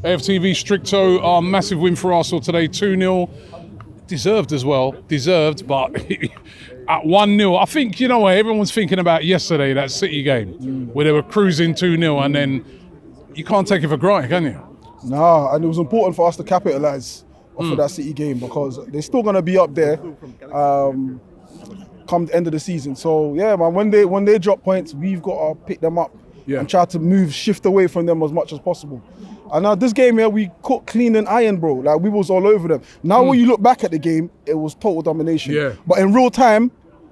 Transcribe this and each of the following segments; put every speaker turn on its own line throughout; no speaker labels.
AFTV Stricto, massive win for Arsenal today, 2-0. Deserved as well, but at 1-0, I think, you know what, everyone's thinking about yesterday, that City game, where they were cruising 2-0, and then you can't take it for granted, can you?
Nah, and it was important for us to capitalise off of that City game, because they're still going to be up there come the end of the season. So, yeah, man, when they drop points, we've got to pick them up and try to shift away from them as much as possible. And now this game here, we cooked clean and iron, bro. Like, we was all over them. Now when you look back at the game, it was total domination.
Yeah.
But in real time,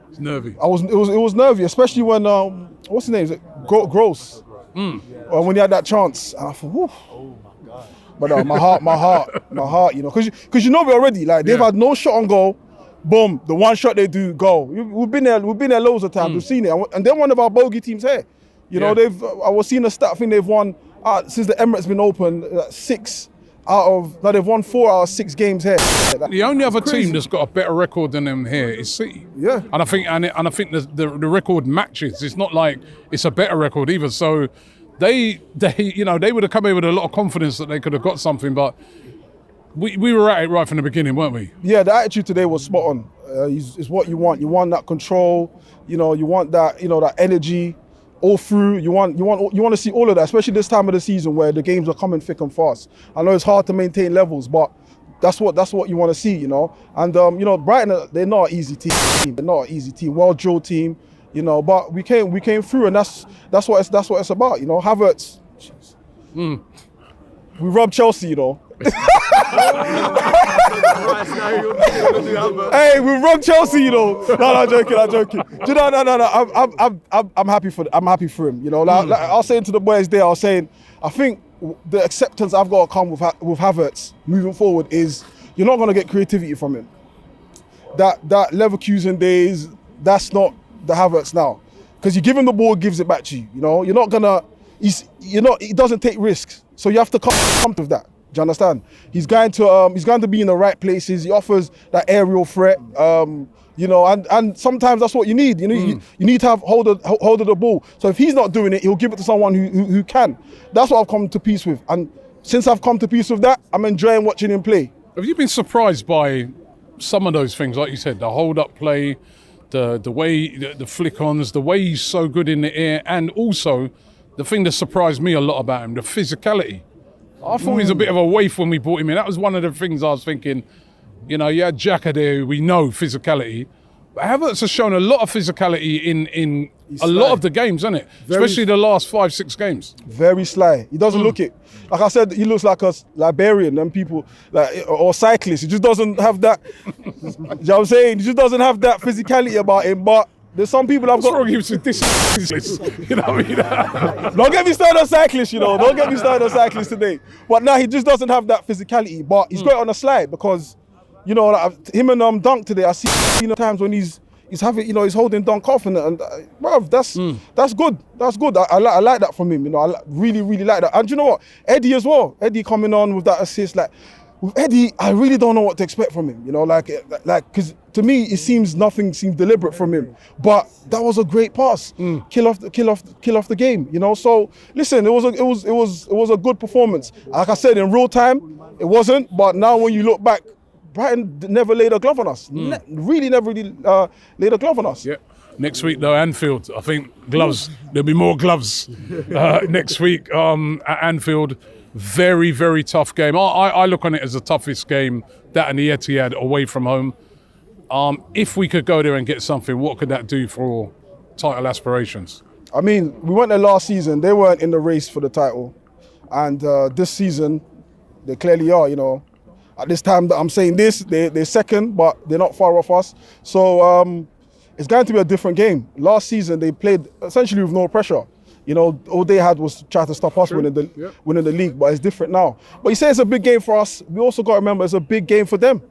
it's nervy.
It was nervy, especially when what's his name? Is it Gross? When he had that chance, and I thought, whew. Oh my God. But my heart, you know, because you know me already. Like, they've had no shot on goal. Boom, the one shot they do, goal. We've been there loads of times. We've seen it, and they're one of our bogey teams here. You know, I was seeing a stat. I think they've won since the Emirates been open. They've won 4 out of 6 games here.
The only other team that's got a better record than them here is City.
Yeah,
and I think the record matches. It's not like it's a better record either. So they would have come in with a lot of confidence that they could have got something, but we were at it right from the beginning, weren't we?
Yeah, the attitude today was spot on. It's what you want. You want that control. You know, you want that. You know, that energy. All through, you want to see all of that, especially this time of the season where the games are coming thick and fast. I know it's hard to maintain levels, but that's what you want to see, you know. And you know, Brighton, they're not an easy team. They're not an easy team, well-drilled team, you know. But we came through, and that's what it's about, you know. Havertz, we robbed Chelsea, you know. Hey, we robbed Chelsea, you know. No, I'm joking. You know, no. I'm happy for him. You know, like I was saying to the boys there, I think the acceptance I've got to come with Havertz moving forward is you're not going to get creativity from him. That Leverkusen days, that's not the Havertz now, because you give him the ball, gives it back to you. You know, he doesn't take risks, so you have to come with that. Do you understand? He's going to be in the right places. He offers that aerial threat. You know, and sometimes that's what you need. You know, you need to have hold of the ball. So if he's not doing it, he'll give it to someone who can. That's what I've come to peace with. And since I've come to peace with that, I'm enjoying watching him play.
Have you been surprised by some of those things, like you said, the hold-up play, the way the flick-ons, the way he's so good in the air, and also the thing that surprised me a lot about him, the physicality. I thought he was a bit of a waif when we brought him in. That was one of the things I was thinking. You know, you had Xhaka there, we know physicality. But Havertz has shown a lot of physicality in a lot of the games, hasn't it? Especially the last 5-6 games. Very
sly. He doesn't look it. Like I said, he looks like a Liberian and people, or cyclist. He just doesn't have that, you know what I'm saying? He just doesn't have that physicality about him. But there's some people I've got.
What's wrong with this? You know what I mean?
Don't get me started on cyclists, you know. Don't get me started on cyclists today. But now he just doesn't have that physicality. But he's got it on the slide because, you know, like, him and Dunk today, I see times when he's having, you know, he's holding Dunk off, and bruv, that's good. That's good. I like that from him. You know, I really like that. And you know what? Eddie as well. Eddie coming on with that assist, like. With Eddie, I really don't know what to expect from him, you know, like, because to me, nothing seems deliberate from him. But that was a great pass, kill off the game, you know. So listen, it was a good performance. Like I said, in real time, it wasn't. But now when you look back, Brighton never laid a glove on us. Really never laid a glove on us.
Yeah. Next week though, Anfield. I think gloves. There'll be more gloves next week at Anfield. Very, very tough game. I look on it as the toughest game, that and the Etihad away from home. If we could go there and get something, what could that do for title aspirations?
I mean, we went there last season. They weren't in the race for the title. And this season, they clearly are, you know. At this time that I'm saying this, they're second, but they're not far off us. So it's going to be a different game. Last season, they played essentially with no pressure. You know, all they had was try to stop us winning the league, but it's different now. But you say it's a big game for us. We also got to remember it's a big game for them.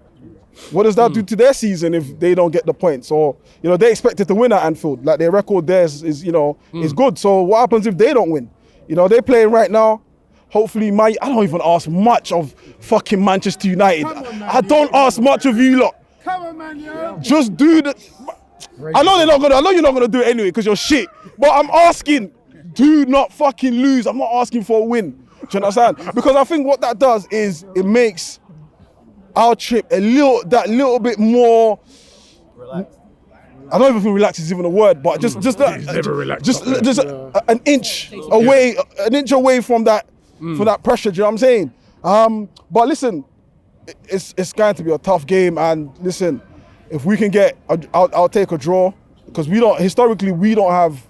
What does that do to their season if they don't get the points? Or, you know, they expected to win at Anfield. Like, their record there is you know, is good. So what happens if they don't win? You know, they're playing right now. Hopefully, I don't even ask much of fucking Manchester United. I don't ask much of you lot.
Come on, man, yo.
Just do the. I know you're not gonna do it anyway because you're shit. But I'm asking. Do not fucking lose. I'm not asking for a win. you understand? Because I think what that does is it makes our trip that little bit more relaxed. I don't even think relax is even a word, but just
never relaxed.
Just an inch away from that pressure. Do you know what I'm saying? But listen, it's going to be a tough game, and listen, if we can get, I'll take a draw, because we don't have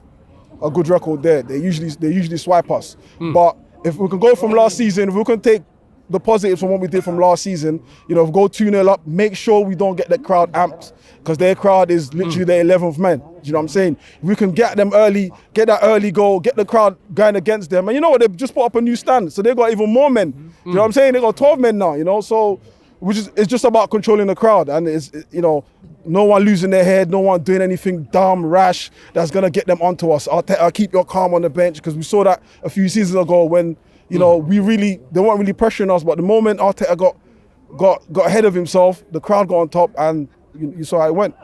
a good record there. They usually swipe us. But if we can go from last season, if we can take the positives from what we did from last season, you know, go 2-0 up, make sure we don't get the crowd amped, because their crowd is literally their 11th man. Do you know what I'm saying? If we can get them early, get that early goal, get the crowd going against them. And you know what? They've just put up a new stand, so they've got even more men. Do you know what I'm saying? They've got 12 men now, you know? So it's just about controlling the crowd, and it's, you know, no one losing their head, no one doing anything dumb, rash, that's going to get them onto us. I'll keep your calm on the bench, because we saw that a few seasons ago when, you know, they weren't really pressuring us, but the moment Arteta got ahead of himself, the crowd got on top, and you saw how it went.